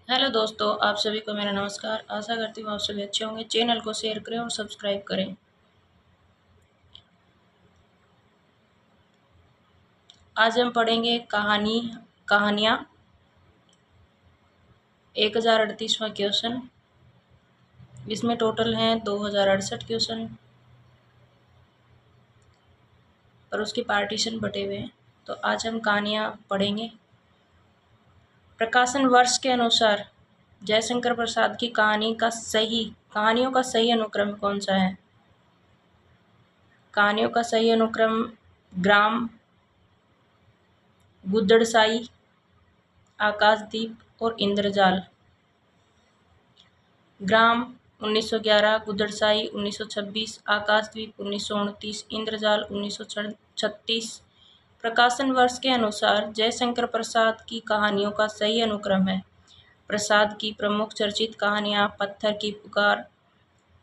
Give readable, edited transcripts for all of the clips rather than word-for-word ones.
Hello दोस्तों, आप सभी को मेरा नमस्कार। आशा करती हूँ आप सभी अच्छे होंगे। चैनल को शेयर करें और सब्सक्राइब करें। आज हम पढ़ेंगे कहानियाँ 1038वां क्वेश्चन। इसमें टोटल हैं 2068 क्वेश्चन और उसके पार्टीशन बटे हुए हैं। तो आज हम कहानियाँ पढ़ेंगे। प्रकाशन वर्ष के अनुसार जयशंकर प्रसाद की कहानियों का सही अनुक्रम कौन सा है? कहानियों का सही अनुक्रम ग्राम, गुदड़साई, आकाशदीप और इंद्रजाल। ग्राम 1911, गुदड़साई 1926, आकाशदीप 1929, इंद्रजाल 1936। प्रकाशन वर्ष के अनुसार जयशंकर प्रसाद की कहानियों का सही अनुक्रम है। प्रसाद की प्रमुख चर्चित कहानियाँ पत्थर की पुकार,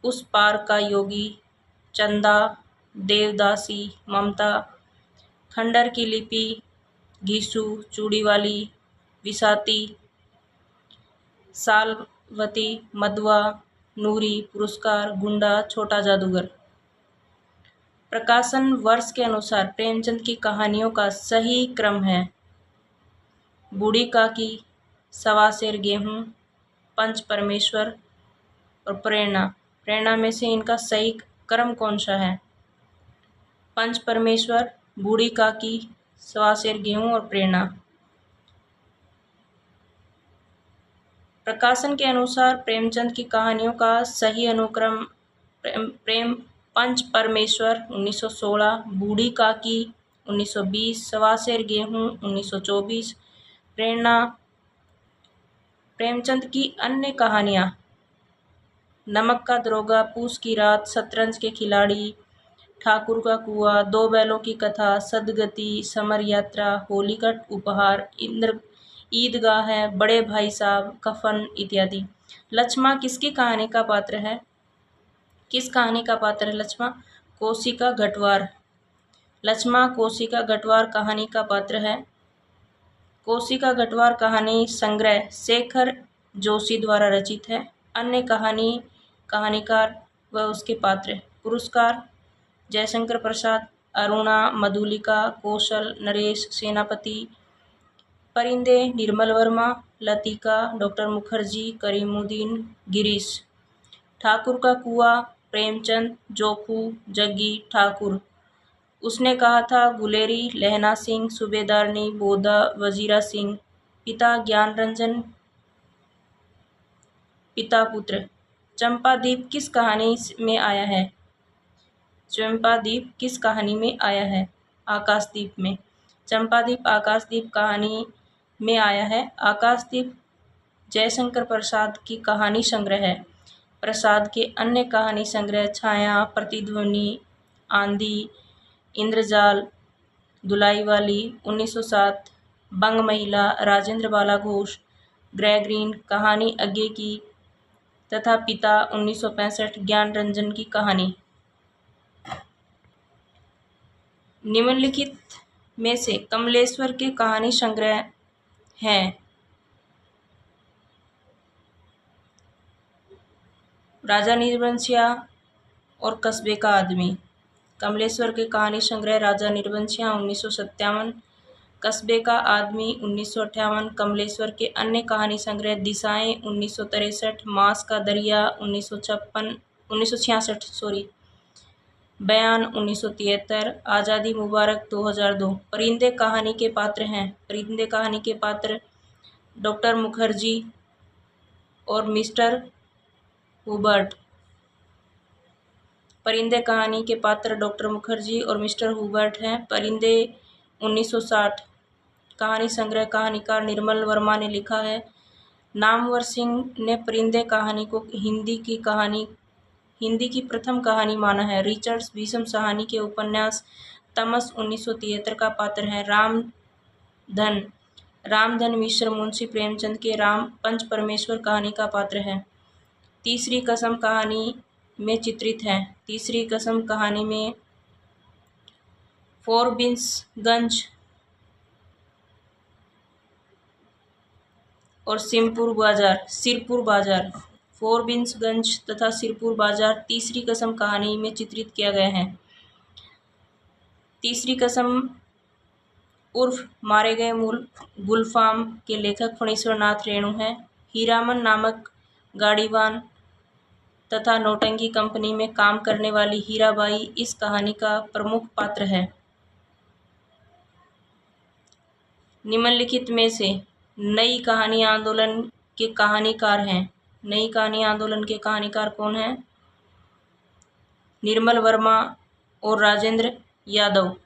उस पार का योगी, चंदा, देवदासी, ममता, खंडर की लिपि, घीसू, चूड़ीवाली, विसाती, सालवती, मदवा, नूरी, पुरस्कार, गुंडा, छोटा जादूगर। प्रकाशन वर्ष के अनुसार प्रेमचंद की कहानियों का सही क्रम है बूढ़ी काकी, सवा सेर गेहूं, पंच परमेश्वर और प्रेरणा। प्रेरणा में से इनका सही क्रम कौन सा है? पंच परमेश्वर, बूढ़ी काकी, सवा सेर गेहूं और प्रेरणा। प्रकाशन के अनुसार प्रेमचंद की कहानियों का सही अनुक्रम प्रेम पंच परमेश्वर 1916, बूढ़ी काकी 1920, सवा सेर गेहूं 1924। प्रेरणा। प्रेमचंद की अन्य कहानियाँ नमक का दरोगा, पूस की रात, शतरंज के खिलाड़ी, ठाकुर का कुआं, दो बैलों की कथा, सदगति, समर यात्रा, होली का उपहार, ईदगाह है, बड़े भाई साहब, कफन इत्यादि। लक्ष्मा किसकी कहानी का पात्र है? किस कहानी का पात्र है लक्ष्मा? कोसी का घटवार। लक्ष्मा कोसी का घटवार कहानी का पात्र है। कोसी का घटवार कहानी संग्रह शेखर जोशी द्वारा रचित है। अन्य कहानीकार व उसके पात्र। पुरस्कार जयशंकर प्रसाद, अरुणा, मधुलिका, कौशल, नरेश, सेनापति। परिंदे निर्मल वर्मा, लतिका, डॉक्टर मुखर्जी, करीमुद्दीन, गिरीश। ठाकुर का कुआं प्रेमचंद, जोखू, जग्गी, ठाकुर। उसने कहा था गुलेरी, लहना सिंह, सूबेदारनी, बोधा, वजीरा सिंह। पिता ज्ञान रंजन, पिता पुत्र। चंपादीप किस कहानी में आया है? चंपादीप किस कहानी में आया है? आकाशदीप में। चंपादीप आकाशदीप कहानी में आया है। आकाशदीप जयशंकर प्रसाद की कहानी संग्रह है। प्रसाद के अन्य कहानी संग्रह छाया, प्रतिध्वनि, आंधी, इंद्रजाल, दुलाई वाली 1907, बंग महिला, राजेंद्र बाला घोष, ग्रेगरीन, कहानी अज्ञे की तथा पिता 1965, ज्ञान रंजन की कहानी। निम्नलिखित में से कमलेश्वर के कहानी संग्रह हैं राजा निर्वंशिया और कस्बे का आदमी। कमलेश्वर के कहानी संग्रह राजा निर्वंशिया 1957, कस्बे का आदमी 1958। कमलेश्वर के अन्य कहानी संग्रह दिशाएं 1963, मांस का दरिया 1966, बयान 1973, आज़ादी मुबारक 2002। परिंदे कहानी के पात्र हैं। परिंदे कहानी के पात्र डॉक्टर मुखर्जी और मिस्टर हुबर्ट। परिंदे कहानी के पात्र डॉक्टर मुखर्जी और मिस्टर हुबर्ट हैं। परिंदे 1960 कहानी संग्रह कहानीकार निर्मल वर्मा ने लिखा है। नामवर सिंह ने परिंदे कहानी को हिंदी की प्रथम कहानी माना है। रिचर्ड्स भीषम साहनी के उपन्यास तमस 1973 का पात्र है। रामधन मिश्र मुंशी प्रेमचंद के राम पंच परमेश्वर कहानी का पात्र है। तीसरी कसम कहानी में चित्रित है। तीसरी कसम कहानी में फोरबिन्सगंज और सिरपुर बाजार फोरबिंसगंज तथा सिरपुर बाजार तीसरी कसम कहानी में चित्रित किया गया है। तीसरी कसम उर्फ मारे गए मूल गुलफाम के लेखक फणीश्वर नाथ रेणु हैं। हीरामन नामक गाड़ीवान तथा नौटंकी कंपनी में काम करने वाली हीराबाई इस कहानी का प्रमुख पात्र है। निम्नलिखित में से नई कहानी आंदोलन के कहानीकार हैं। नई कहानी आंदोलन के कहानीकार कौन हैं? निर्मल वर्मा और राजेंद्र यादव।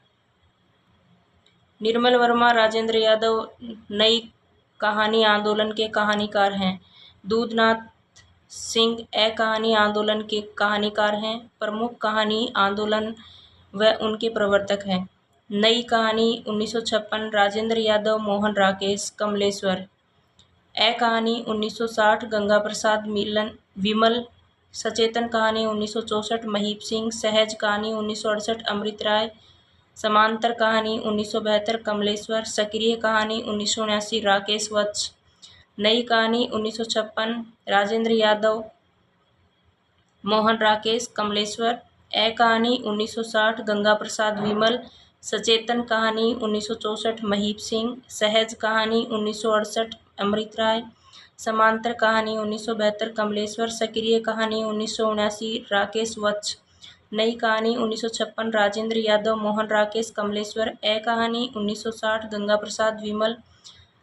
निर्मल वर्मा, राजेंद्र यादव नई कहानी आंदोलन के कहानीकार हैं। दूधनाथ सिंह कहानी आंदोलन के कहानीकार हैं। प्रमुख कहानी आंदोलन व उनके प्रवर्तक हैं। नई कहानी 1956 राजेंद्र यादव, मोहन राकेश, कमलेश्वर। कहानी 1960 गंगा प्रसाद विमल। सचेतन कहानी 1964 महीप सिंह। सहज कहानी 1968 अमृत राय। समांतर कहानी 1972 कमलेश्वर। सक्रिय कहानी 1979 राकेश वत्स। नई कहानी 1956 राजेंद्र यादव, मोहन राकेश, कमलेश्वर। कहानी 1960 गंगा प्रसाद विमल। सचेतन कहानी 1964 महीप सिंह। सहज कहानी 1968 अमृत राय। समांतर कहानी 1972 कमलेश्वर। सक्रिय कहानी 1979 राकेश वत्स। नई कहानी 1956 राजेंद्र यादव, मोहन राकेश, कमलेश्वर। कहानी 1960 गंगा प्रसाद विमल।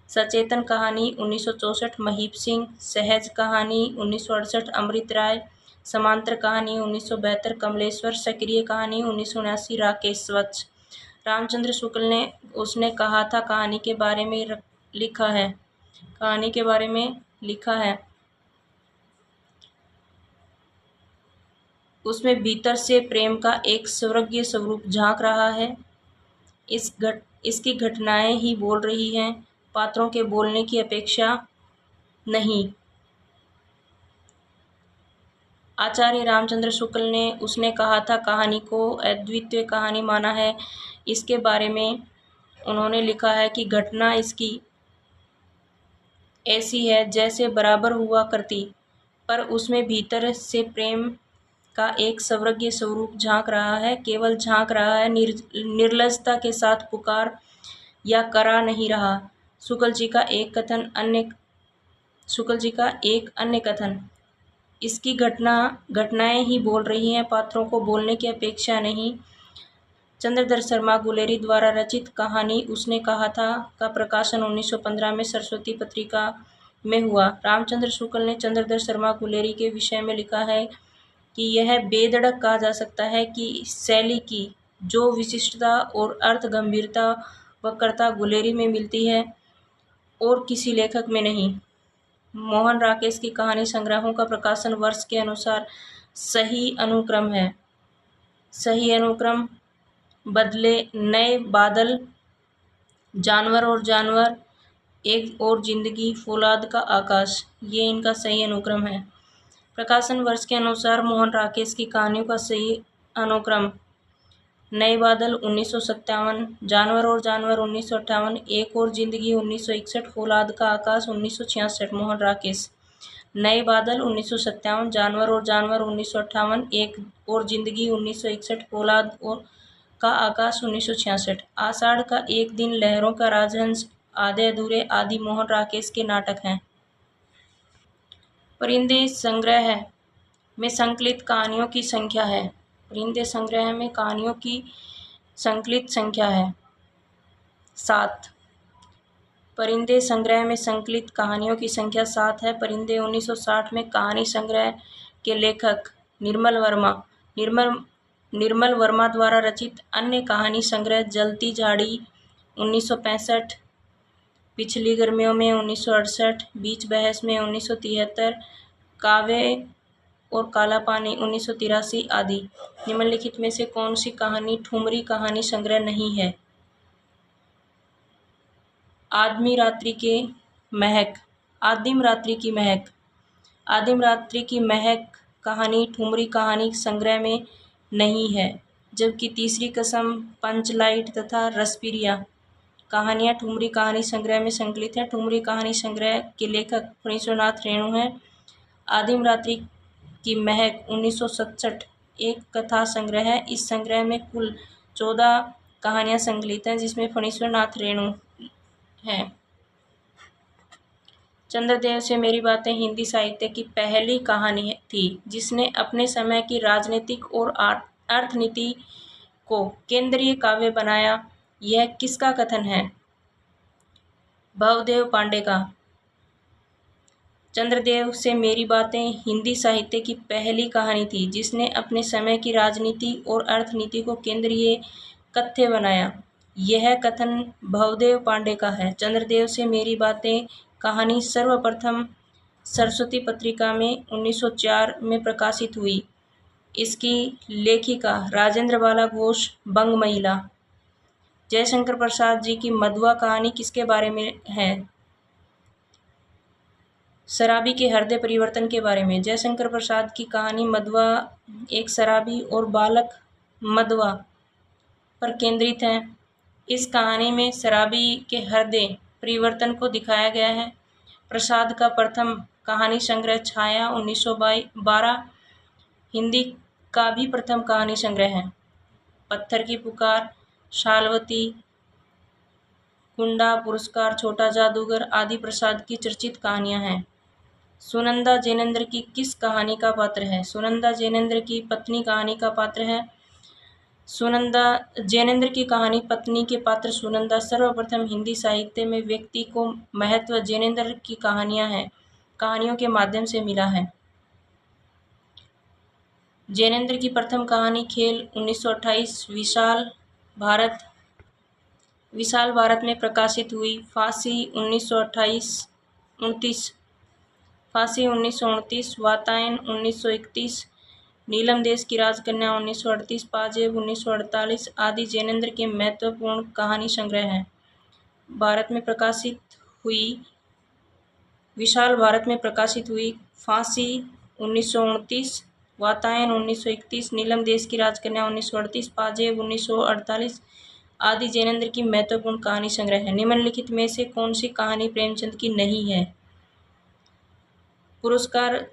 सचेतन कहानी 1964 महीप सिंह। सहज कहानी 1968 अमृत राय। समांतर कहानी 1972 कमलेश्वर। सक्रिय कहानी 1979 राकेश वत्स। रामचंद्र शुक्ल ने उसने कहा था कहानी के बारे में लिखा है। कहानी के बारे में लिखा है, उसमें भीतर से प्रेम का एक स्वर्गीय स्वरूप झांक रहा है। इसकी घटनाएं ही बोल रही हैं, पात्रों के बोलने की अपेक्षा नहीं। आचार्य रामचंद्र शुक्ल ने उसने कहा था कहानी को अद्वितीय कहानी माना है। इसके बारे में उन्होंने लिखा है कि घटना इसकी ऐसी है जैसे बराबर हुआ करती, पर उसमें भीतर से प्रेम का एक स्वर्गीय स्वरूप झांक रहा है। केवल झांक रहा है, निर्लजता के साथ पुकार या करा नहीं रहा। शुक्ल जी का एक अन्य कथन, इसकी घटनाएं ही बोल रही हैं, पात्रों को बोलने की अपेक्षा नहीं। चंद्रधर शर्मा गुलेरी द्वारा रचित कहानी उसने कहा था का प्रकाशन 1915 में सरस्वती पत्रिका में हुआ। रामचंद्र शुक्ल ने चंद्रधर शर्मा गुलेरी के विषय में लिखा है कि यह बेधड़क कहा जा सकता है कि शैली की जो विशिष्टता और अर्थ गंभीरता वक्रता गुलेरी में मिलती है और किसी लेखक में नहीं। मोहन राकेश की कहानी संग्रहों का प्रकाशन वर्ष के अनुसार सही अनुक्रम है। सही अनुक्रम बदले नए बादल, जानवर और जानवर, एक और जिंदगी, फौलाद का आकाश, ये इनका सही अनुक्रम है। प्रकाशन वर्ष के अनुसार मोहन राकेश की कहानियों का सही अनुक्रम नए बादल 1957, जानवर और जानवर 1958, एक और जिंदगी 1961, फौलाद का आकाश 1966। मोहन राकेश। नए बादल 1957, जानवर और जानवर 1958, एक और जिंदगी 1961, फौलाद का आकाश 1966। आषाढ़ का एक दिन, लहरों का राजहंस, आधे अधूरे आदि मोहन राकेश के नाटक हैं। परिंदे संग्रह में संकलित कहानियों की संख्या है। परिंदे संग्रह में कहानियों की संकलित संख्या है 7। परिंदे संग्रह में संकलित कहानियों की संख्या 7 है। परिंदे 1960 में कहानी संग्रह के लेखक निर्मल वर्मा द्वारा रचित अन्य कहानी संग्रह जलती झाड़ी 1965, पिछली गर्मियों में 1968, बीच बहस में 1973, काव्य और काला पानी 1983 आदि। निम्नलिखित में से कौन सी कहानी ठुमरी कहानी संग्रह नहीं है? आदिम रात्रि की महक कहानी ठुमरी कहानी संग्रह में नहीं है, जबकि तीसरी कसम, पंचलाइट तथा रसपिरिया कहानियाँ ठुमरी कहानी संग्रह में संकलित है। ठुमरी कहानी संग्रह के लेखक फणीश्वरनाथ रेणु हैं। आदिम रात्रि की महक 1967 एक कथा संग्रह है। इस संग्रह में कुल 14 कहानियाँ संकलित हैं, जिसमें फणीश्वरनाथ रेणु हैं। चंद्रदेव से मेरी बातें हिंदी साहित्य की पहली कहानी थी जिसने अपने समय की राजनीतिक और अर्थनीति को केंद्रीय काव्य बनाया। यह किसका कथन है? भवदेव पांडे का। चंद्रदेव से मेरी बातें हिंदी साहित्य की पहली कहानी थी जिसने अपने समय की राजनीति और अर्थनीति को केंद्रीय कथ्य बनाया। यह कथन भवदेव पांडे का है। चंद्रदेव से मेरी बातें कहानी सर्वप्रथम सरस्वती पत्रिका में 1904 में प्रकाशित हुई। इसकी लेखिका राजेंद्र बाला घोष बंग महिला। जयशंकर प्रसाद जी की मधुआ कहानी किसके बारे में है? शराबी के हृदय परिवर्तन के बारे में। जयशंकर प्रसाद की कहानी मधुआ एक शराबी और बालक मधुआ पर केंद्रित है। इस कहानी में शराबी के हृदय परिवर्तन को दिखाया गया है। प्रसाद का प्रथम कहानी संग्रह छाया 1912 हिंदी का भी प्रथम कहानी संग्रह है। पत्थर की पुकार, शालवती, कुंडा पुरस्कार, छोटा जादूगर आदि प्रसाद की चर्चित कहानियां हैं। सुनंदा जैनेन्द्र की किस कहानी का पात्र है? सुनंदा जैनेन्द्र की पत्नी कहानी का पात्र है। सुनंदा जैनेन्द्र की कहानी पत्नी के पात्र सुनंदा सर्वप्रथम हिंदी साहित्य में व्यक्ति को महत्व जैनेन्द्र की कहानियों के माध्यम से मिला है। जैनेन्द्र की प्रथम कहानी खेल 1928 विशाल भारत में प्रकाशित हुई। फांसी 1929, वातायन 1931, नीलम देश की राजकन्या 1938, पाजेब 1948 आदि जैनेन्द्र के महत्वपूर्ण कहानी संग्रह हैं। विशाल भारत में प्रकाशित हुई। फांसी 1929, वातायन 1931, नीलम देश की राजकन्या 1938, पाजेब 1948 आदि जैनेन्द्र की महत्वपूर्ण कहानी संग्रह है। निम्नलिखित में से कौन सी कहानी प्रेमचंद की नहीं है? पुरस्कार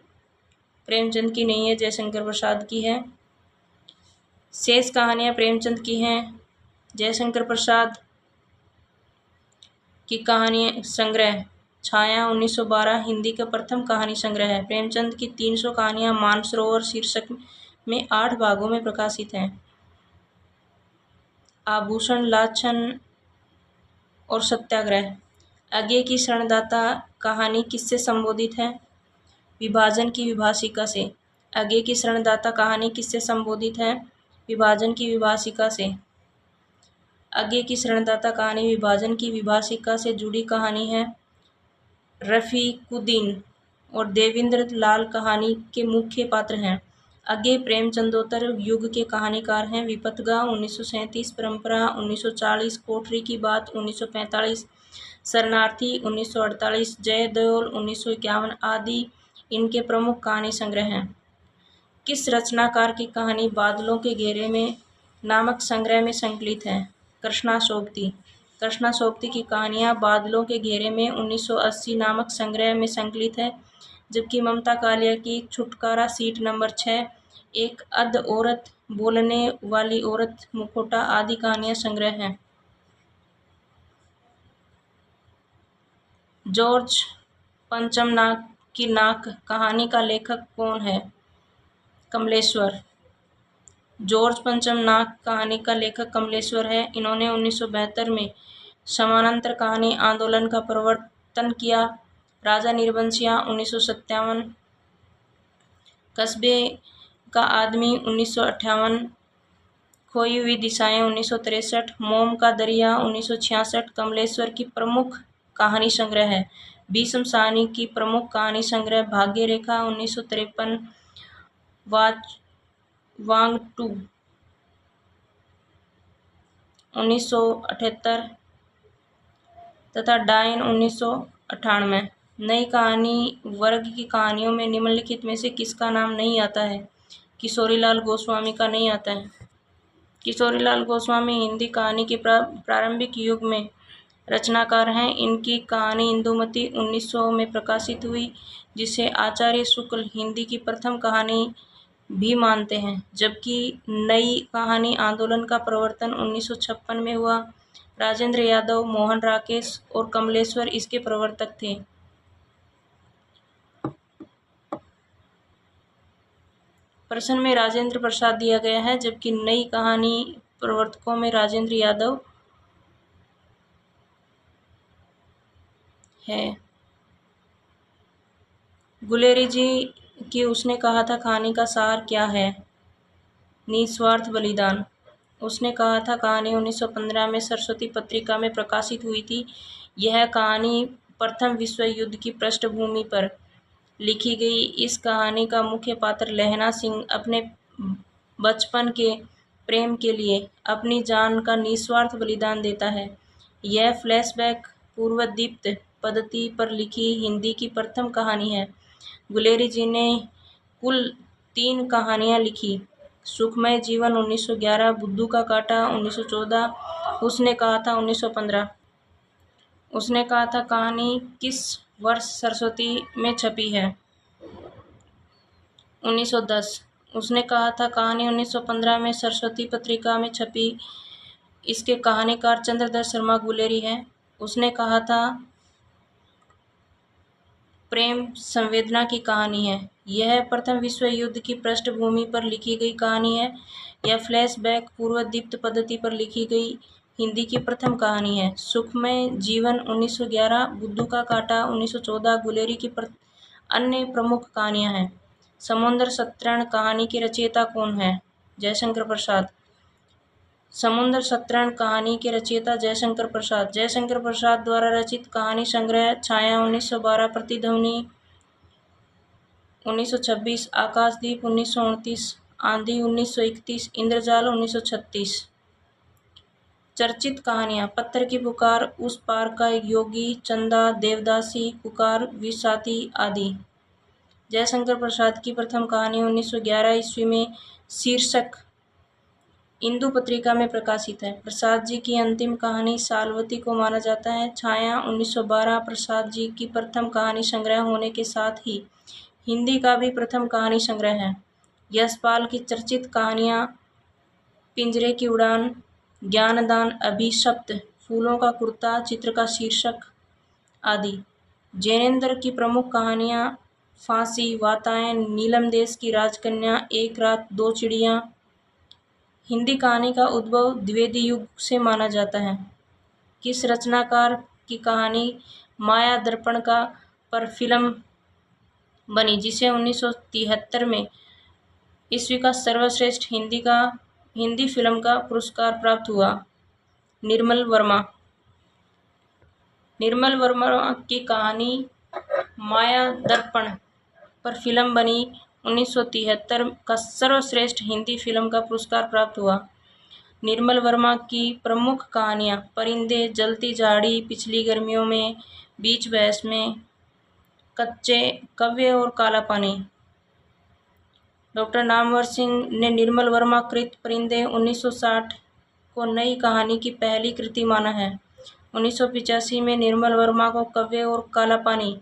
प्रेमचंद की नहीं है, जयशंकर प्रसाद की है। शेष कहानियां प्रेमचंद की हैं। जयशंकर प्रसाद की कहानी संग्रह छाया 1912 हिंदी का प्रथम कहानी संग्रह है। प्रेमचंद की 300 कहानियां मानसरोवर शीर्षक में 8 भागों में प्रकाशित हैं। आभूषण, लाछन और सत्याग्रह। आगे की शरणदाता कहानी किससे संबोधित है? विभाजन की विभाषिका से। आगे की शरणदाता कहानी किससे संबोधित है? विभाजन की विभाषिका से। आगे की शरणदाता कहानी विभाजन की विभाषिका से जुड़ी कहानी है। रफीकुद्दीन और देवेंद्र लाल कहानी के मुख्य पात्र हैं। आगे प्रेमचंदोत्तर युग के कहानीकार हैं। विपथगाह 1937, परंपरा 1940, कोठरी की बात 1945, शरणार्थी 1948, जयदेओल 1951 आदि इनके प्रमुख कहानी संग्रह हैं। किस रचनाकार की कहानी बादलों के घेरे में नामक संग्रह में संकलित है? कृष्णाशोक्ति। कृष्णाशोक्ति की कहानियाँ बादलों के घेरे में 1980 नामक संग्रह में संकलित है। जबकि ममता कालिया की छुटकारा सीट नंबर 6, एक अध औरत, बोलने वाली औरत, मुखौटा आदि कहानियाँ संग्रह हैं। जॉर्ज पंचम नाक की नाक कहानी का लेखक कौन है? कमलेश्वर। जॉर्ज पंचम नाक कहानी का लेखक कमलेश्वर है। इन्होंने 1972 में समानांतर कहानी आंदोलन का प्रवर्तन किया। राजा निर्बंसिया 1957, कस्बे का आदमी 1958, खोई हुई दिशाएं 1963, मोम का दरिया 1966 कमलेश्वर की प्रमुख कहानी संग्रह है। भीष्म साहनी की प्रमुख कहानी संग्रह भाग्य रेखा 1953, वांगटू 1978 तथा डायन 1998। नई कहानी वर्ग की कहानियों में निम्नलिखित में से किसका नाम नहीं आता है? किशोरीलाल गोस्वामी का नहीं आता है। किशोरीलाल गोस्वामी हिंदी कहानी के प्रारंभिक युग में रचनाकार हैं। इनकी कहानी इंदुमती 1900 में प्रकाशित हुई, जिसे आचार्य शुक्ल हिंदी की प्रथम कहानी भी मानते हैं, जबकि नई कहानी आंदोलन का प्रवर्तन 1956 में हुआ। राजेंद्र यादव, मोहन राकेश और कमलेश्वर इसके प्रवर्तक थे। प्रश्न में राजेंद्र प्रसाद दिया गया है, जबकि नई कहानी प्रवर्तकों में राजेंद्र यादव है। गुलेरी जी की उसने कहा था कहानी का सार क्या है? निस्वार्थ बलिदान। उसने कहा था कहानी 1915 में सरस्वती पत्रिका में प्रकाशित हुई थी। यह कहानी प्रथम विश्व युद्ध की पृष्ठभूमि पर लिखी गई। इस कहानी का मुख्य पात्र लहना सिंह अपने बचपन के प्रेम के लिए अपनी जान का निस्वार्थ बलिदान देता है। यह फ्लैशबैक पूर्वदीप्त पद्धति पर लिखी हिंदी की प्रथम कहानी है। गुलेरी जी ने कुल 3 कहानियाँ लिखी। सुखमय जीवन 1911, बुद्धू का कांटा 1914, उसने कहा था 1915। उसने कहा था कहानी किस वर्ष सरस्वती में छपी है? 1910। उसने कहा था कहानी 1915 में सरस्वती पत्रिका में छपी। इसके कहानीकार चंद्रदत्त शर्मा गुलेरी हैं। उसने कहा था प्रेम संवेदना की कहानी है। यह प्रथम विश्व युद्ध की पृष्ठभूमि पर लिखी गई कहानी है। यह फ्लैशबैक पूर्वदीप्त पद्धति पर लिखी गई हिंदी की प्रथम कहानी है। सुखमय जीवन 1911, बुद्धू का कांटा 1914 गुलेरी की अन्य प्रमुख कहानियां हैं। समुद्र सतरण कहानी के रचयिता कौन है? जयशंकर प्रसाद। समुद्र सतरण कहानी के रचयिता जयशंकर प्रसाद। जयशंकर प्रसाद द्वारा रचित कहानी संग्रह छाया 1912, प्रतिध्वनि 1926, आकाशदीप 1929, आंधी 1931, इंद्रजाल 1936। चर्चित कहानियाँ पत्थर की पुकार, उस पार का एक योगी, चंदा, देवदासी, पुकार, विसाती आदि। जयशंकर प्रसाद की प्रथम कहानी 1911 ईस्वी में शीर्षक इंदु पत्रिका में प्रकाशित है। प्रसाद जी की अंतिम कहानी सालवती को माना जाता है। छाया 1912 प्रसाद जी की प्रथम कहानी संग्रह होने के साथ ही हिंदी का भी प्रथम कहानी संग्रह है। यशपाल की चर्चित कहानियाँ पिंजरे की उड़ान, ज्ञानदान, अभिशप्त, फूलों का कुर्ता, चित्र का शीर्षक आदि। जैनेन्द्र की प्रमुख कहानियाँ फांसी, वातायन, नीलम देश की राजकन्या, एक रात दो चिड़ियाँ। हिंदी कहानी का उद्भव द्विवेदी युग से माना जाता है। किस रचनाकार की कहानी माया दर्पण का पर फिल्म बनी, जिसे 1973 में ईस्वी का सर्वश्रेष्ठ हिंदी फिल्म का पुरस्कार प्राप्त हुआ? निर्मल वर्मा। निर्मल वर्मा की कहानी माया दर्पण पर फिल्म बनी 1973 का सर्वश्रेष्ठ हिंदी फिल्म का पुरस्कार प्राप्त हुआ। निर्मल वर्मा की प्रमुख कहानियाँ परिंदे, जलती झाड़ी, पिछली गर्मियों में, बीच बहस में, कच्चे कव्य और काला पानी। डॉक्टर नामवर सिंह ने निर्मल वर्मा कृत परिंदे 1960 को नई कहानी की पहली कृति माना है। 1985 में निर्मल वर्मा को कव्य और काला पानी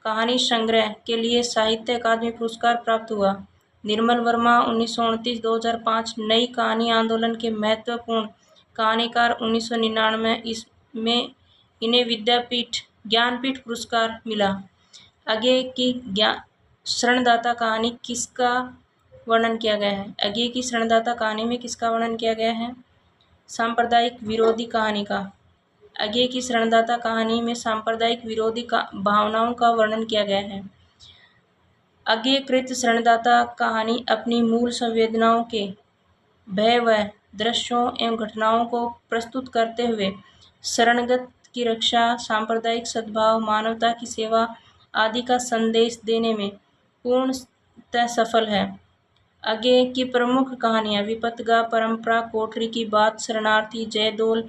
कहानी संग्रह के लिए साहित्य अकादमी पुरस्कार प्राप्त हुआ। निर्मल वर्मा 1929-2005 नई कहानी आंदोलन के महत्वपूर्ण कहानीकार। 1999 में इन्हें ज्ञानपीठ पुरस्कार मिला। आगे की शरणदाता कहानी किसका वर्णन किया गया है? आगे की शरणदाता कहानी में किसका वर्णन किया गया है? सांप्रदायिक विरोधी कहानी का। आगे की शरणदाता कहानी में सांप्रदायिक विरोधी भावनाओं का वर्णन किया गया है। आगे कृत शरणदाता कहानी अपनी मूल संवेदनाओं के भय व दृश्यों एवं घटनाओं को प्रस्तुत करते हुए शरणगत की रक्षा, सांप्रदायिक सद्भाव, मानवता की सेवा आदि का संदेश देने में पूर्णतः सफल है। आगे की प्रमुख कहानियाँ विपतगा, परंपरा, कोठरी की बात, शरणार्थी, जयदोल,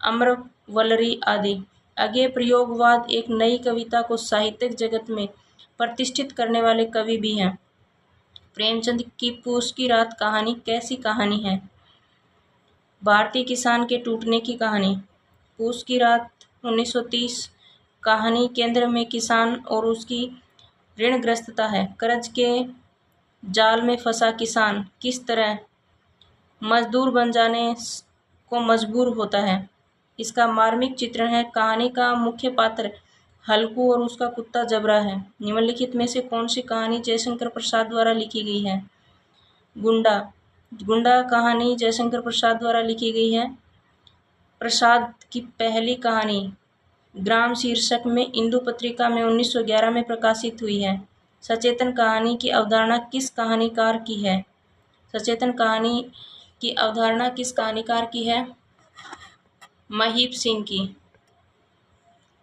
अम्रवल्लरी आदि। आगे प्रयोगवाद एक नई कविता को साहित्यिक जगत में प्रतिष्ठित करने वाले कवि भी हैं। प्रेमचंद की पूस की रात कहानी कैसी कहानी है? भारतीय किसान के टूटने की कहानी। पूस की रात 1930। कहानी केंद्र में किसान और उसकी ऋणग्रस्तता है। कर्ज के जाल में फंसा किसान किस तरह मजदूर बन जाने को मजबूर होता है, इसका मार्मिक चित्रण है। कहानी का मुख्य पात्र हल्कू और उसका कुत्ता जबरा है। निम्नलिखित में से कौन सी कहानी जयशंकर प्रसाद द्वारा लिखी गई है? गुंडा। गुंडा कहानी जयशंकर प्रसाद द्वारा लिखी गई है। प्रसाद की पहली कहानी ग्राम शीर्षक में इंदु पत्रिका में 1911 में प्रकाशित हुई है। सचेतन कहानी की अवधारणा किस कहानीकार की है? सचेतन कहानी की अवधारणा किस कहानीकार की है? महीप सिंह की।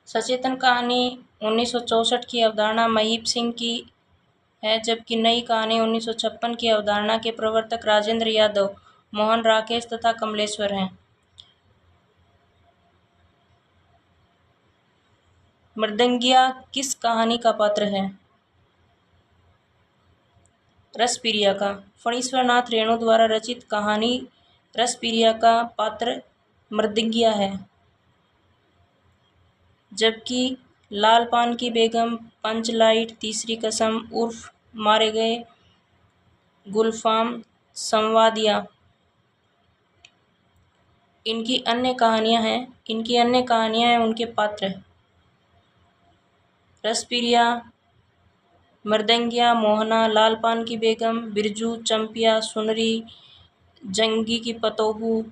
सचेतन कहानी 1964 की अवधारणा महीप सिंह की है, जबकि नई कहानी 1956 की अवधारणा के प्रवर्तक राजेंद्र यादव, मोहन राकेश तथा कमलेश्वर हैं। मृदंगिया किस कहानी का पात्र है? रसप्रिया का। फणीश्वरनाथ रेणु द्वारा रचित कहानी रसप्रिया का पात्र मृदंगिया है, जबकि लाल पान की बेगम, पंचलाइट, तीसरी कसम उर्फ मारे गए गुलफाम, संवादिया इनकी अन्य कहानियां हैं उनके पात्र। रसप्रिया, मृदंगिया, मोहना, लाल पान की बेगम, बिरजू, चंपिया, सुनरी, जंगी की पतोहू,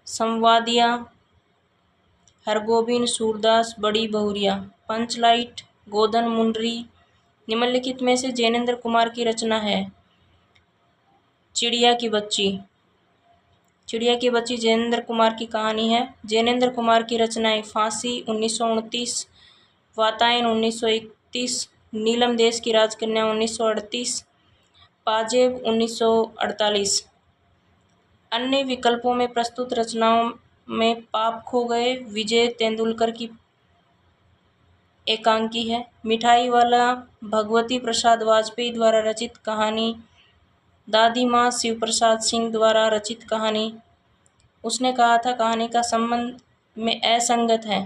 संवादिया, हरगोबिन, सूरदास, बड़ी बहुरिया। पंचलाइट, गोदन मुंडरी। निम्नलिखित में से जैनेन्द्र कुमार की रचना है? चिड़िया की बच्ची। चिड़िया की बच्ची जैनेन्द्र कुमार की कहानी है। जैनेन्द्र कुमार की रचनाएं फांसी 1929, वातायन 1931, नीलम देश की राजकन्या 1938, पाजेब 1948। अन्य विकल्पों में प्रस्तुत रचनाओं में पाप खो गए विजय तेंदुलकर की एकांकी है। मिठाई वाला भगवती प्रसाद वाजपेयी द्वारा रचित कहानी। दादी माँ शिव प्रसाद सिंह द्वारा रचित कहानी। उसने कहा था कहानी का संबंध में असंगत है।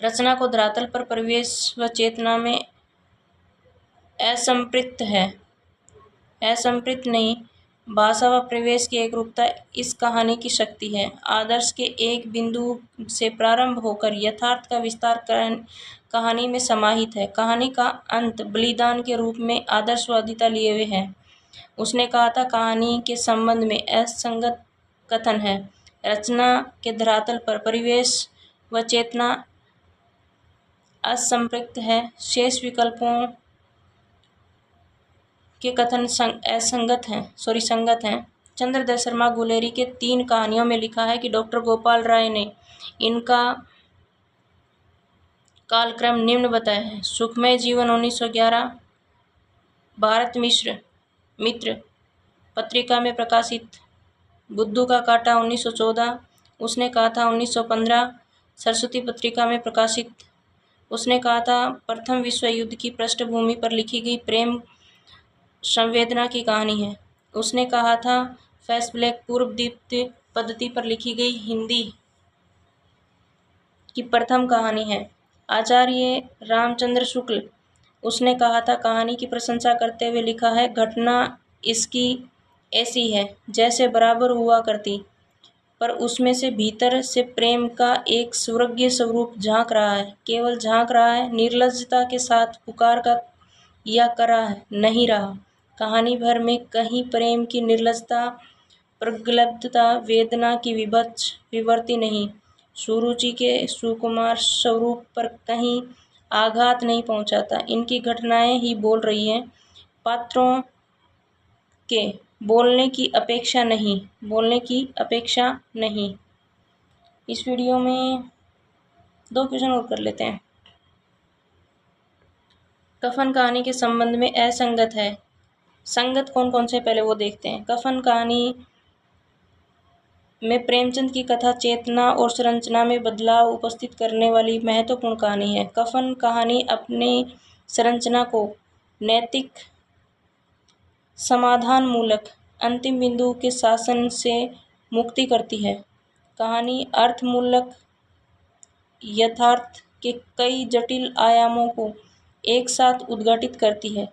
रचना को धरातल पर परिवेश व चेतना में असंपृक्त है। असंपृक्त नहीं, भाषा व प्रवेश की एकरूपता इस कहानी की शक्ति है। आदर्श के एक बिंदु से प्रारंभ होकर यथार्थ का विस्तार कहानी में समाहित है। कहानी का अंत बलिदान के रूप में आदर्शवादिता लिए हुए है। उसने कहा था कहानी के संबंध में असंगत कथन है। रचना के धरातल पर परिवेश व चेतना असंपृक्त है। शेष विकल्पों के कथन संगत हैं। चंद्रदत्त शर्मा गुलेरी के 3 कहानियों में लिखा है कि डॉक्टर गोपाल राय ने इनका कालक्रम निम्न बताया है। सुखमय जीवन 1911, भारत मित्र पत्रिका में प्रकाशित। बुद्धू का कांटा 1914, उसने कहा था 1915, सरस्वती पत्रिका में प्रकाशित। उसने कहा था प्रथम विश्व युद्ध की पृष्ठभूमि पर लिखी गई प्रेम संवेदना की कहानी है। उसने कहा था फैसब्लैक पूर्व दीप्ति पद्धति पर लिखी गई हिंदी की प्रथम कहानी है। आचार्य रामचंद्र शुक्ल, उसने कहा था कहानी की प्रशंसा करते हुए लिखा है घटना इसकी ऐसी है जैसे बराबर हुआ करती, पर उसमें से भीतर से प्रेम का एक स्वर्गीय स्वरूप झांक रहा है। केवल झांक रहा है, निर्लज्जता के साथ पुकार का या करा नहीं रहा। कहानी भर में कहीं प्रेम की निर्लजता, प्रगल्भता, वेदना की विभत्स विवृत्ति नहीं, सुरुचि के सुकुमार स्वरूप पर कहीं आघात नहीं पहुंचाता। इनकी घटनाएं ही बोल रही हैं, पात्रों के बोलने की अपेक्षा नहीं। इस वीडियो में 2 क्वेश्चन और कर लेते हैं। कफन कहानी के संबंध में असंगत है। संगत कौन कौन से पहले वो देखते हैं। कफन कहानी में प्रेमचंद की कथा चेतना और संरचना में बदलाव उपस्थित करने वाली महत्वपूर्ण कहानी है। कफन कहानी अपनी संरचना को नैतिक, समाधान मूलक, अंतिम बिंदु के शासन से मुक्ति करती है। कहानी अर्थमूलक यथार्थ के कई जटिल आयामों को एक साथ उद्घाटित करती है।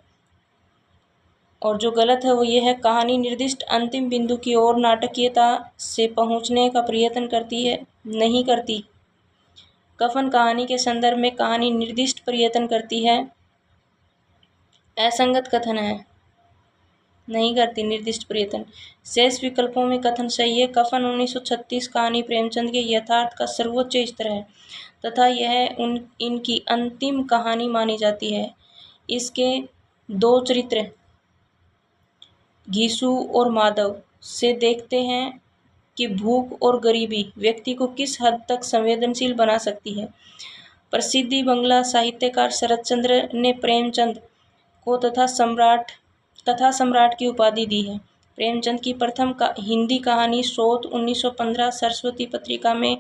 और जो गलत है वो ये है, कहानी निर्दिष्ट अंतिम बिंदु की ओर नाटकीयता से पहुंचने का प्रयत्न करती है, नहीं करती। कफन कहानी के संदर्भ में कहानी निर्दिष्ट प्रयत्न करती है, असंगत कथन है, नहीं करती निर्दिष्ट प्रयत्न। शेष विकल्पों में कथन सही है। कफन 1936 कहानी प्रेमचंद के यथार्थ का सर्वोच्च स्तर है तथा यह इनकी अंतिम कहानी मानी जाती है। इसके दो चरित्र घीसू और माधव से देखते हैं कि भूख और गरीबी व्यक्ति को किस हद तक संवेदनशील बना सकती है। प्रसिद्धि बंगला साहित्यकार शरतचंद्र ने प्रेमचंद को कथा सम्राट की उपाधि दी है। प्रेमचंद की प्रथम हिंदी कहानी शोध 1915 सरस्वती पत्रिका में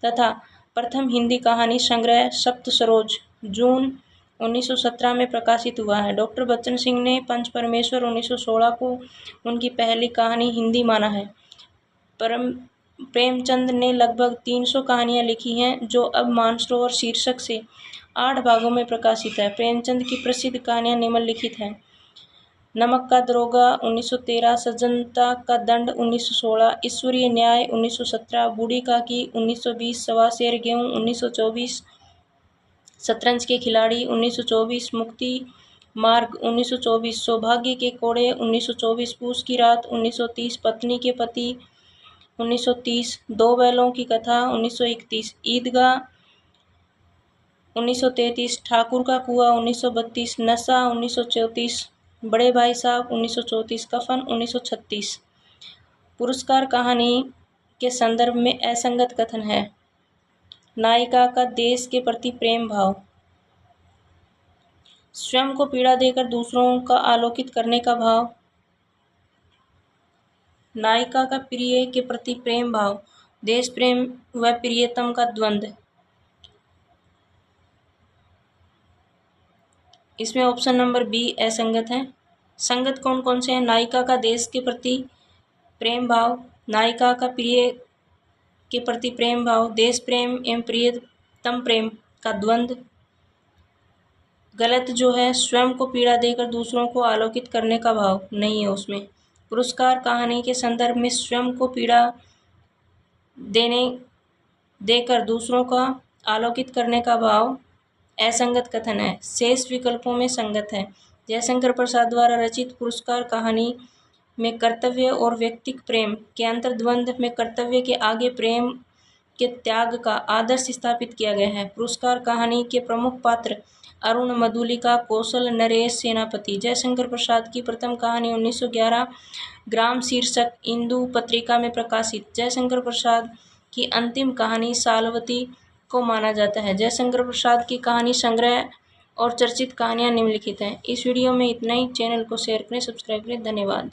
तथा प्रथम हिंदी कहानी संग्रह सप्त सरोज जून 1917 में प्रकाशित हुआ है। डॉक्टर बच्चन सिंह ने पंच परमेश्वर 1916 को उनकी पहली कहानी हिंदी माना है। प्रेमचंद ने लगभग 300 कहानियां लिखी हैं जो अब मानसरोवर शीर्षक से 8 भागों में प्रकाशित है। प्रेमचंद की प्रसिद्ध कहानियां निम्नलिखित हैं। नमक का दरोगा 1913, सज्जनता का दंड 1916, ईश्वरीय न्याय 1917, बूढ़ी काकी 1920, सवा शेर गेहूं 1924, शतरंज के खिलाड़ी 1924, मुक्ति मार्ग 1924, सौभाग्य के कोड़े 1924, पूस की रात 1930, पत्नी के पति 1930, दो बैलों की कथा 1931, ईदगाह 1933, ठाकुर का कुआं 1932, नशा 1934, बड़े भाई साहब 1934, कफन 1936। पुरस्कार कहानी के संदर्भ में असंगत कथन है। नायिका का देश के प्रति प्रेम भाव, स्वयं को पीड़ा देकर दूसरों का आलोकित करने का भाव, नायिका का प्रिय के प्रति प्रेम भाव, देश प्रेम व प्रियतम का द्वंद्व। इसमें ऑप्शन नंबर बी असंगत है। संगत कौन कौन से हैं? नायिका का देश के प्रति प्रेम भाव, नायिका का प्रिय के प्रति प्रेम भाव, देश प्रेम एवं प्रियतम प्रेम का द्वंद्व। गलत जो है, स्वयं को पीड़ा देकर दूसरों को आलोकित करने का भाव नहीं है उसमें। पुरस्कार कहानी के संदर्भ में स्वयं को पीड़ा देकर दूसरों का आलोकित करने का भाव असंगत कथन है। शेष विकल्पों में संगत है। जयशंकर प्रसाद द्वारा रचित पुरस्कार कहानी में कर्तव्य और व्यक्तिक प्रेम के अंतर्द्वंद में कर्तव्य के आगे प्रेम के त्याग का आदर्श स्थापित किया गया है। पुरस्कार कहानी के प्रमुख पात्र अरुण, मधुलिका, कौशल, नरेश, सेनापति। जयशंकर प्रसाद की प्रथम कहानी 1911 ग्राम शीर्षक इंदु पत्रिका में प्रकाशित। जयशंकर प्रसाद की अंतिम कहानी सालवती को माना जाता है। जयशंकर प्रसाद की कहानी संग्रह और चर्चित कहानियां निम्नलिखित हैं। इस वीडियो में इतना ही। चैनल को शेयर करें, सब्सक्राइब करें। धन्यवाद।